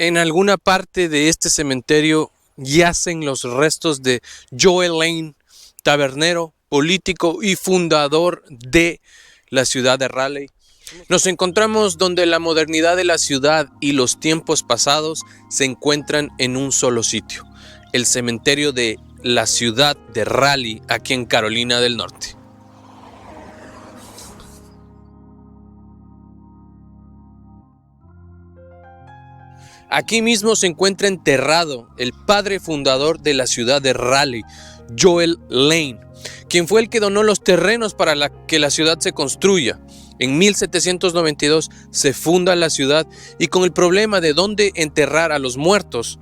En alguna parte de este cementerio yacen los restos de Joel Lane, tabernero, político y fundador de la ciudad de Raleigh. Nos encontramos donde la modernidad de la ciudad y los tiempos pasados se encuentran en un solo sitio, el cementerio de la ciudad de Raleigh, aquí en Carolina del Norte. Aquí mismo se encuentra enterrado el padre fundador de la ciudad de Raleigh, Joel Lane, quien fue el que donó los terrenos para que la ciudad se construya. En 1792 se funda la ciudad y con el problema de dónde enterrar a los muertos,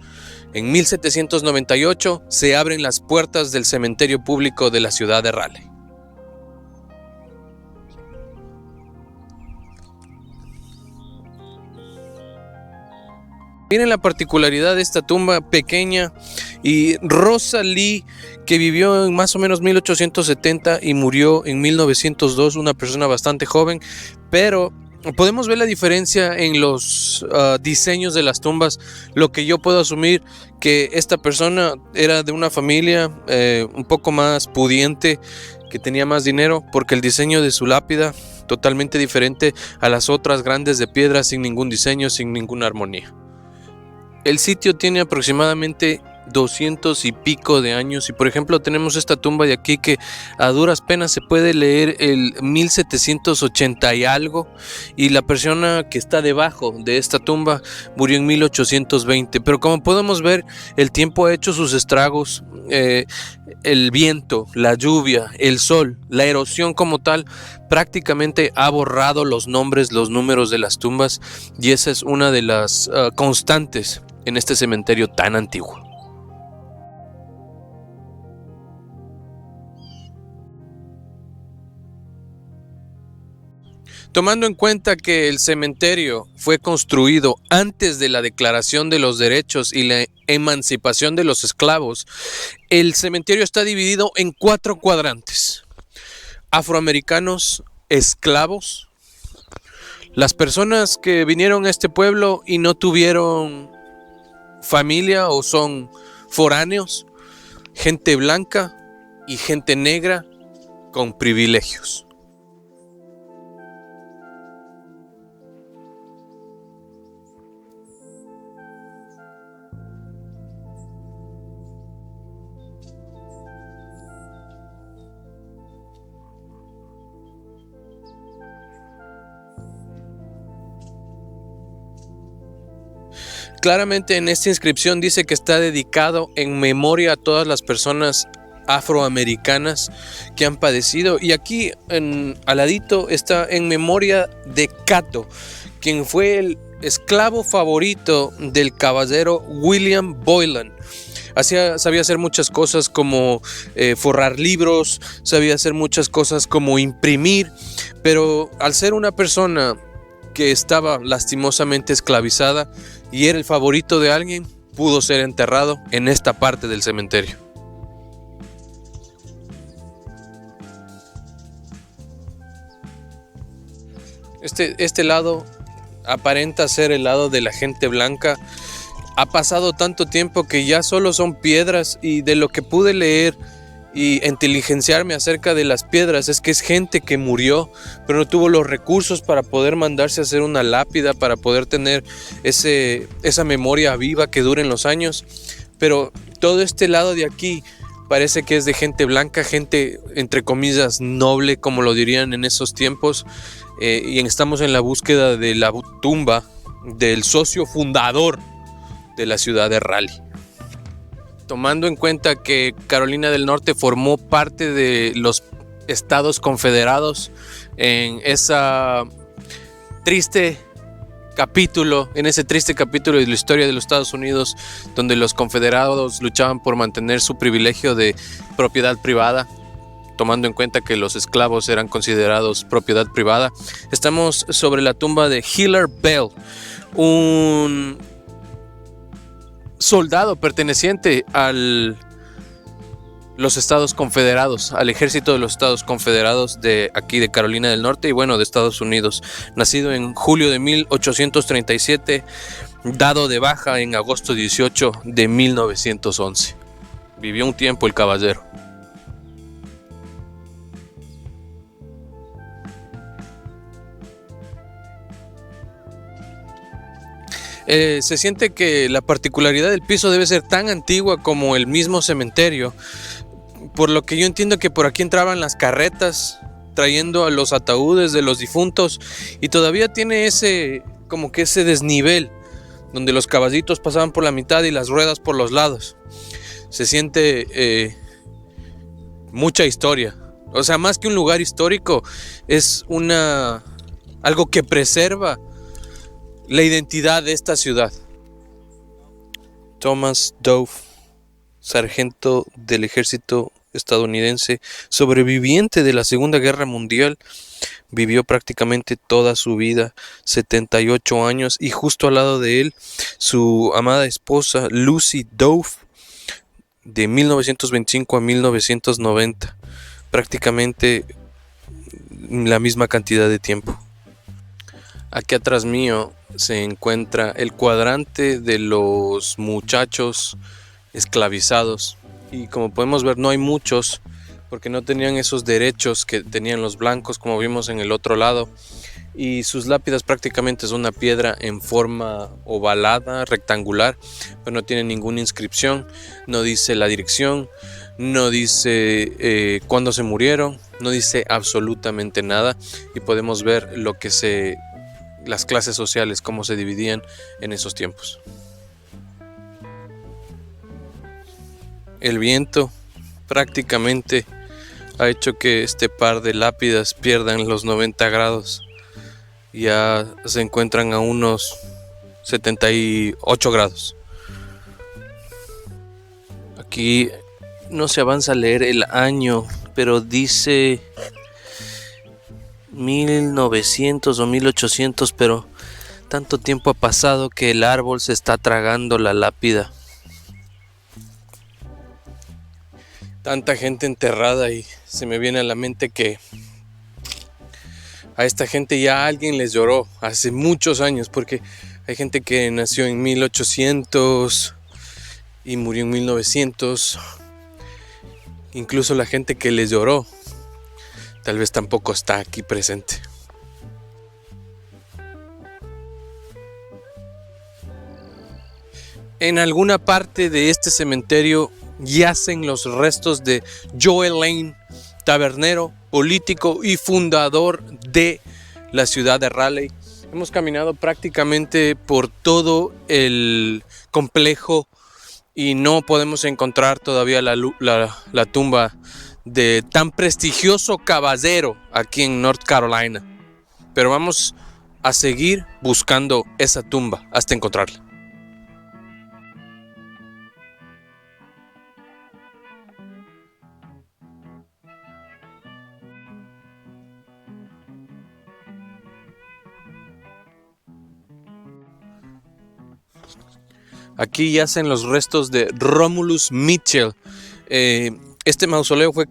en 1798 se abren las puertas del cementerio público de la ciudad de Raleigh. Miren la particularidad de esta tumba pequeña y Rosalie, que vivió en más o menos 1870 y murió en 1902, una persona bastante joven, pero podemos ver la diferencia en los diseños de las tumbas, lo que yo puedo asumir que esta persona era de una familia un poco más pudiente, que tenía más dinero, porque el diseño de su lápida totalmente diferente a las otras grandes de piedra, sin ningún diseño, sin ninguna armonía. El sitio tiene aproximadamente 200 y pico de años y por ejemplo tenemos esta tumba de aquí que a duras penas se puede leer el 1780 y algo, y la persona que está debajo de esta tumba murió en 1820, pero como podemos ver el tiempo ha hecho sus estragos. El viento, la lluvia, el sol, la erosión como tal prácticamente ha borrado los nombres, los números de las tumbas, y esa es una de las constantes en este cementerio tan antiguo. Tomando en cuenta que el cementerio fue construido antes de la Declaración de los Derechos y la emancipación de los esclavos, el cementerio está dividido en 4 cuadrantes: afroamericanos, esclavos, las personas que vinieron a este pueblo y no tuvieron familia o son foráneos, gente blanca y gente negra con privilegios. Claramente en esta inscripción dice que está dedicado en memoria a todas las personas afroamericanas que han padecido, y aquí al ladito está en memoria de Cato, quien fue el esclavo favorito del caballero William Boylan. Sabía hacer muchas cosas como forrar libros, sabía hacer muchas cosas como imprimir, pero al ser una persona que estaba lastimosamente esclavizada y era el favorito de alguien, pudo ser enterrado en esta parte del cementerio. Este lado aparenta ser el lado de la gente blanca. Ha pasado tanto tiempo que ya solo son piedras, y de lo que pude leer y inteligenciarme acerca de las piedras es que es gente que murió pero no tuvo los recursos para poder mandarse a hacer una lápida, para poder tener esa memoria viva que dure en los años. Pero todo este lado de aquí parece que es de gente blanca, gente entre comillas noble, como lo dirían en esos tiempos, y estamos en la búsqueda de la tumba del socio fundador de la ciudad de Raleigh. Tomando en cuenta que Carolina del Norte formó parte de los Estados Confederados en ese triste capítulo de la historia de los Estados Unidos, donde los confederados luchaban por mantener su privilegio de propiedad privada, tomando en cuenta que los esclavos eran considerados propiedad privada, estamos sobre la tumba de Hilaire Bell, un soldado perteneciente a los Estados Confederados, al ejército de los Estados Confederados de aquí de Carolina del Norte y bueno, de Estados Unidos. Nacido en julio de 1837, dado de baja en agosto 18 de 1911. Vivió un tiempo el caballero. Se siente que la particularidad del piso debe ser tan antigua como el mismo cementerio, por lo que yo entiendo que por aquí entraban las carretas trayendo a los ataúdes de los difuntos, y todavía tiene ese desnivel donde los caballitos pasaban por la mitad y las ruedas por los lados. Se siente mucha historia. O sea, más que un lugar histórico, es algo que preserva la identidad de esta ciudad. Thomas Dove, sargento del ejército estadounidense, sobreviviente de la Segunda Guerra Mundial, vivió prácticamente toda su vida, 78 años, y justo al lado de él, su amada esposa Lucy Dove, de 1925 a 1990, prácticamente la misma cantidad de tiempo. Aquí atrás mío se encuentra el cuadrante de los muchachos esclavizados, y como podemos ver no hay muchos porque no tenían esos derechos que tenían los blancos, como vimos en el otro lado, y sus lápidas prácticamente es una piedra en forma ovalada, rectangular, pero no tiene ninguna inscripción, no dice la dirección, no dice cuándo se murieron, no dice absolutamente nada, y podemos ver las clases sociales, cómo se dividían en esos tiempos. El viento prácticamente ha hecho que este par de lápidas pierdan los 90 grados. Ya se encuentran a unos 78 grados. Aquí no se avanza a leer el año, pero dice 1900 o 1800, pero tanto tiempo ha pasado que el árbol se está tragando la lápida. Tanta gente enterrada, y se me viene a la mente que a esta gente ya alguien les lloró hace muchos años, porque hay gente que nació en 1800 y murió en 1900. Incluso la gente que les lloró tal vez tampoco está aquí presente. En alguna parte de este cementerio yacen los restos de Joel Lane, tabernero, político y fundador de la ciudad de Raleigh. Hemos caminado prácticamente por todo el complejo y no podemos encontrar todavía la tumba de tan prestigioso caballero aquí en North Carolina. Pero vamos a seguir buscando esa tumba hasta encontrarla. Aquí yacen los restos de Romulus Mitchell. Este mausoleo fue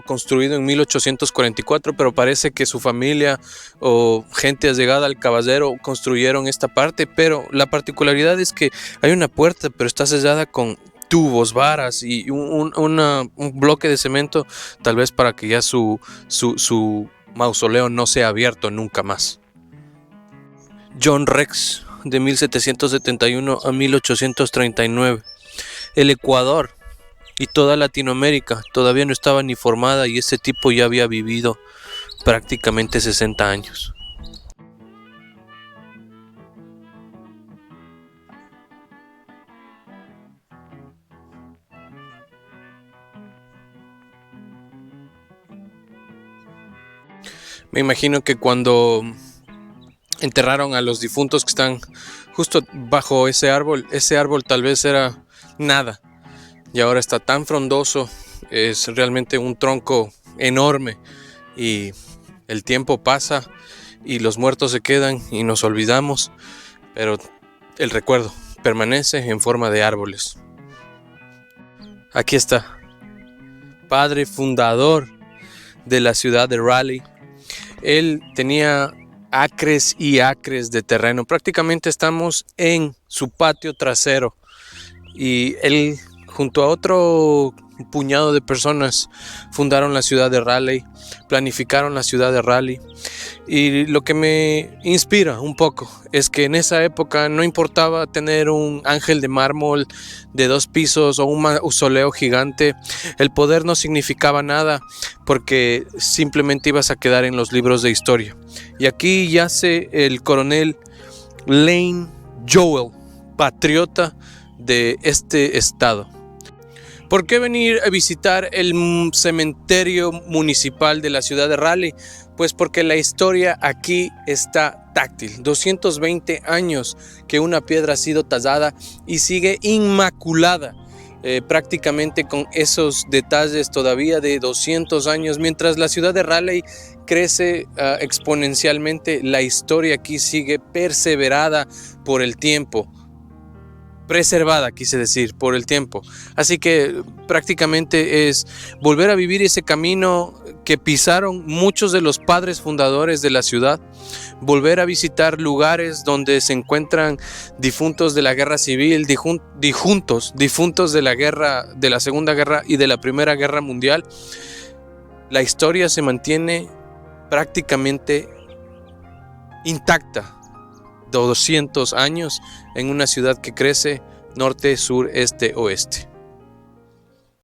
construido en 1844, pero parece que su familia o gente allegada al caballero construyeron esta parte, pero la particularidad es que hay una puerta, pero está sellada con tubos, varas y un bloque de cemento, tal vez para que ya su mausoleo no sea abierto nunca más. John Rex, de 1771 a 1839. El Ecuador y toda Latinoamérica todavía no estaba ni formada, y este tipo ya había vivido prácticamente 60 años. Me imagino que cuando enterraron a los difuntos que están justo bajo ese árbol tal vez era nada, y ahora está tan frondoso, es realmente un tronco enorme, y el tiempo pasa y los muertos se quedan y nos olvidamos, pero el recuerdo permanece en forma de árboles. Aquí está, padre fundador de la ciudad de Raleigh. Él tenía acres y acres de terreno. Prácticamente estamos en su patio trasero y él, junto a otro puñado de personas, fundaron la ciudad de Raleigh, planificaron la ciudad de Raleigh. Y lo que me inspira un poco es que en esa época no importaba tener un ángel de mármol de 2 pisos o un mausoleo gigante. El poder no significaba nada porque simplemente ibas a quedar en los libros de historia. Y aquí yace el coronel Lane Joel, patriota de este estado. ¿Por qué venir a visitar el cementerio municipal de la ciudad de Raleigh? Pues porque la historia aquí está táctil. 220 años que una piedra ha sido tallada y sigue inmaculada, prácticamente con esos detalles todavía de 200 años. Mientras la ciudad de Raleigh crece exponencialmente, la historia aquí sigue perseverada por el tiempo. Preservada, quise decir, por el tiempo. Así que prácticamente es volver a vivir ese camino que pisaron muchos de los padres fundadores de la ciudad, volver a visitar lugares donde se encuentran difuntos de la guerra civil, difuntos de la guerra, de la Segunda Guerra y de la Primera Guerra Mundial. La historia se mantiene prácticamente intacta. 200 años en una ciudad que crece norte, sur, este, oeste.